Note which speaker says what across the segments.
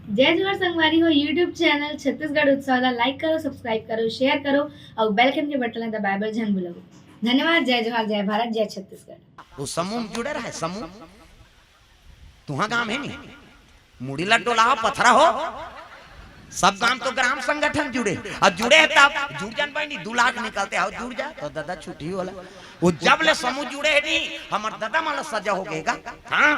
Speaker 1: जय जोहार संगवारी हो यूट्यूब चैनल छत्तीसगढ़ उत्सव लाइक करो सब्सक्राइब करो शेयर करो और बेल आइकन के बटन दबाए बर झन भूलो। धन्यवाद। जय जोहार जय भारत जय छत्तीसगढ़।
Speaker 2: वो समूह में जुड़े रहे समूह तुहा गांव है नहीं मुड़ी लड्डोला पथरा हो सब गांव तो ग्राम संगठन जुड़े और जुड़े है तब जुड़ जान भाई नहीं 2 लाख निकलते हो जुड़ जा तो दादा छुट्टी वाला वो जब ले समूह जुड़े है नहीं हमार दादा माला सजा हो गएगा। हाँ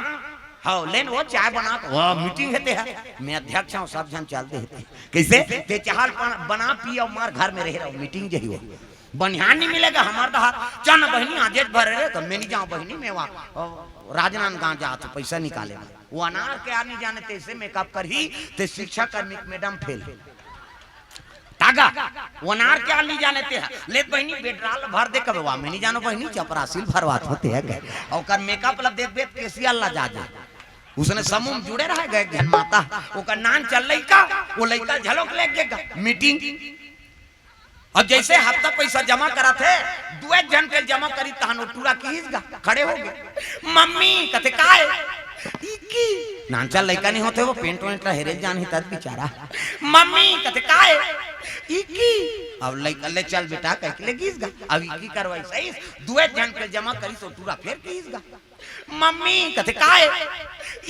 Speaker 2: हाँ लेन वो चाय बना वो मीटिंग हेते है मैं अध्यक्ष हूँ सब जन चलते हैं कैसे ते चाहल बना पी और मार घर में रह रहा मीटिंग जही हो बनिहान नहीं मिलेगा हमार तो हाथ चल बहनी आजेज भर रहे तो मैं नहीं जाऊँ बहनी मैं वहाँ राजनांद गांव जा तो पैसा निकाले वो अनार के आने जाने तैसे मेकअप कर ही ते शिक्षा कर्मी मैडम फेल तागा वो अनार के आने जाने ते ले बहनी बेडराल भर दे कब मैं नहीं जानो बहनी चपरासील भरवात होते है और कर मेकअप ला देख बेत कैसी अल्लाह जा जाए उसने समूह में जुड़े रह गए घन माता वो का नान चल लइका वो लइका झलक ले गएगा मीटिंग और जैसे हफ्ता पैसा जमा करा थे 2 जन के जमा करी तहनो टूरा कीसगा खड़े हो गए मम्मी कथे काय इकी नानचा लइका नहीं होते वो पेंट वेंट हेरे जान ही तब बेचारा मम्मी कथे काय इकी अब लइका ले चल बेटा कह ले कीसगा अब इकी करवाई सही 2 जन के जमा करी तो टूरा फिर कीसगा मम्मी कथे काय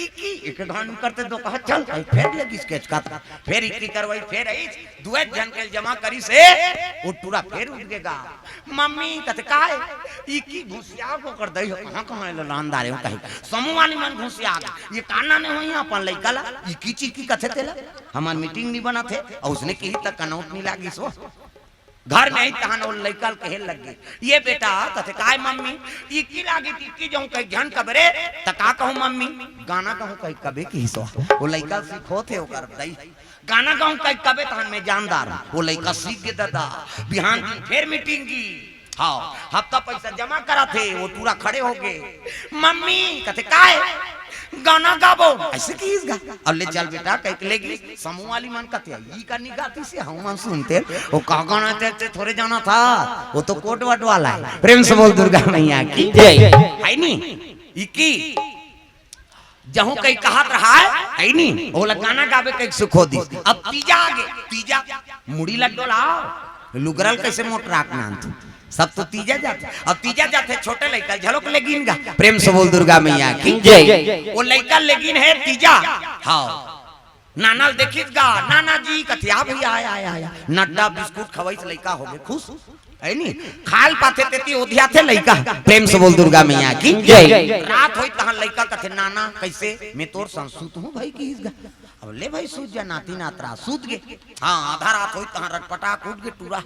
Speaker 2: इकी एक घान करते दो कहा चल फिर लगी स्केच का फिर इकी करवाई फिर आई 2 जन के जमा करी से वो टूरा फिर उठ गएगा मम्मी कथे काय इकी घुसिया को कर दई कहां कहां लानदार हो कहीं समूह वाली मन घुसिया ये काना ने होई अपन लइका ला इकी चीकी कथे तेला हमार मीटिंग नहीं बना थे और उसने की तक कनौट नहीं लागी सो घर में ही तहन और लइका कहे लग गए ये बेटा कथे काय मम्मी इकी लागी इकी जो कहीं घन कबरे त का कहूं मम्मी गाना कहूं कहीं कबे की सो वो लइका सीखो थे ओकर दई गाना कहूं कहीं कबे तहन में जानदार वो लइका सीख के दादा बिहान दिन फिर मीटिंग की हाँ हफ्ता पैसा जमा करा थे वो पूरा खड़े हो गए मम्मी कथे काय गाना गाबो ऐसे कीस गा अब ले चल बेटा कह लेगी समूह वाली मन कथे ई करनी गाती से हम मन सुनते वो का गाना ते थोड़े जाना था वो तो कोट वट वाला है प्रेम से बोल दुर्गा मैया की जय है नी इकी जहूं कहीं कहत रहा है नी वो गाना गावे कहीं सुखो दी अब तीजा आगे तीजा मुड़ी लड्डो लाओ लुगरल कैसे मोट राखना सब तो तीजा जाते अब तीजा जाते छोटे लइका झलक लेगिन गा प्रेम से बोल दुर्गा मैया की जय वो लइका लेगिन है तीजा हाँ नाना देखिस गा नाना जी कथिया भैया आया आया आया नड्डा बिस्कुट खवाइस लइका हो गए खुश है नी खाल पाथे तेती ओधिया थे लइका प्रेम से बोल दुर्गा मैया की जय रात होई तहां लइका कथे नाना कैसे मैं तोर संसूत हूं भाई की गा अब ले भाई सूत जा नाती नात्रा सूत गे हाँ आधा रात होई तहां रटपटा कूद गे टूरा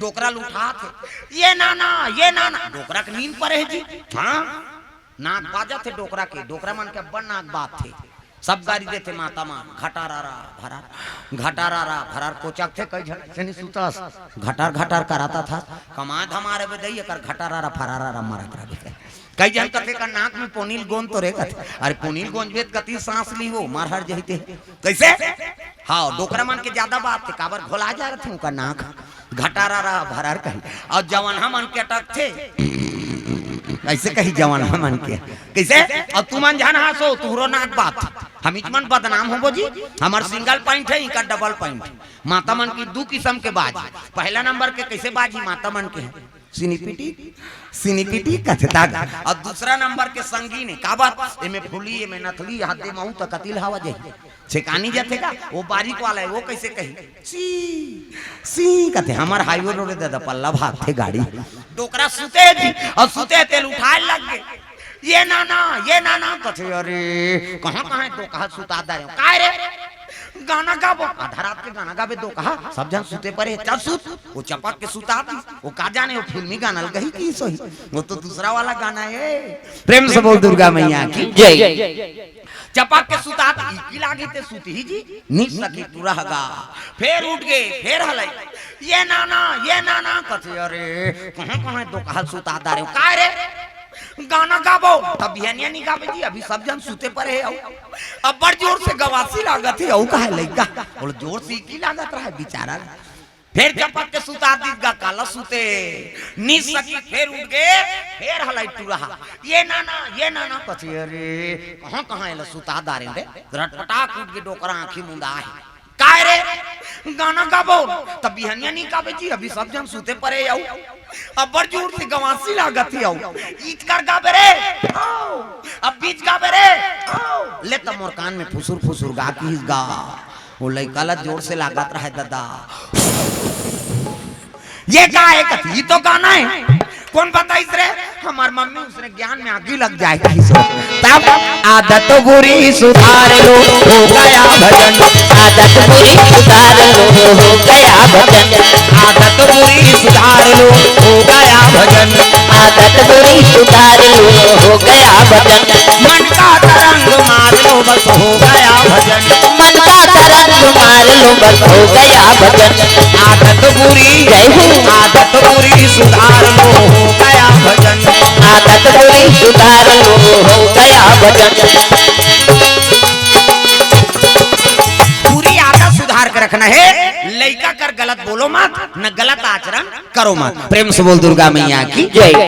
Speaker 2: डोकरा लुठा थे ये नाना डोकरा के नींद पर है जी हाँ नाक बाजा थे डोकरा के डोकरा मन के बड़ नाक बात थे सब गाड़ी देते माता मां घटारा भरार कोचक थे कई झट से नहीं सुतास घटार कराता था कमाद हमारे बे दई कर घटारा फरारा मारत रहे कई जन कथे का नाक में पोनील गोंद तो रे कथे अरे पोनील गोंद वेद कति सांस ली वो मार हर जहिते कैसे हाँ डोकरा मन के ज्यादा बात थे काबर घोला जा रहे थे उनका नाक घटारा भरार कही और जवान मन के अटक थे ऐसे कही जवान मन के कैसे अब तू मन जान हासो तुहरो नाक बात हम इचमन बदनाम होबो जी हमार सिंगल पॉइंट है इनका डबल पॉइंट माता मन की 2 किस्म के बाजी पहला नंबर के कैसे बाजी माता मन के है सिनीपिटी कथे दाग और दूसरा नंबर के संगीन का बात एमे फुली एमे नथली हाथे महू त कतिल हवा जे छेकानी जथेगा वो बारीक वाला है वो कैसे कही सी कथे हमार हाईवे रोड दादा पल्ला भाग थे गाड़ी डोकरा सुते जी और सुते तेल उठाए लग गए ये नाना कथे अरे कहां तो कहा सुता दे काय रे गाना गाबो आधा रात के गाना गावे दो कहा सब जन सुते परे चल सुत वो चपक के सुता दी वो का जाने वो फिल्मी गाना गई की सही वो तो दूसरा वाला गाना है प्रेम से बोल दुर्गा मैया की जय चपक के सुता दी की लागे ते सुती ही जी नी सकी पूरा हगा फिर उठ गए फिर हलाई ये नाना कथे अरे कहां दो कहा सुता दा रे काय रे गाना गाबो तब बिहनिया नहीं गावे जी अभी सब जन सुते पर है अब बड़ जोर से गवासी लागत है औ कहे लइका और जोर से की लागत रहा बेचारा फिर चपक के सुता दी गा काला सुते नी सकी फिर उठ गए फिर हलाई टू रहा ये नाना कथी अरे कहां एला सुता दारे रे रटपटाक उठ के डोकरा आंखी मुंदा है काय रे गाना गाबो तब बिहनिया नहीं गाबे जी अभी सब जन सुते परे आऊ अब बड़ जोर से गवासी लागत ही आऊ ईट कर गाबे रे अब बीच गाबे रे ले त मोर कान में फुसुर फुसुर गा की गा वो लइका ला जोर से लागत रहा दादा ये क्या है कथी ये तो गाना है कौन बताइस रे हमार मम्मी उसने ज्ञान में आगे लग जाएगी तब आदत बुरी सुधार लो हो गया भजन
Speaker 3: आदत बुरी सुधार लो हो गया भजन
Speaker 2: आदत बुरी सुधार लो हो गया भजन
Speaker 3: आदत बुरी सुधार लो हो गया भजन
Speaker 2: मन का तरंग मार लो बस हो गया भजन
Speaker 3: मन का तरंग मार लो बस हो गया भजन
Speaker 2: आदत बुरी
Speaker 3: जय हो
Speaker 2: आदत बुरी सुधार लो हो गया भजन
Speaker 3: आदत बुरी सुधार लो हो गया भजन
Speaker 2: पूरी आदत सुधार कर रखना है लइका कर गलत बोलो मत न गलत आचरण करो मत प्रेम से बोल दुर्गा मैया की
Speaker 3: जय।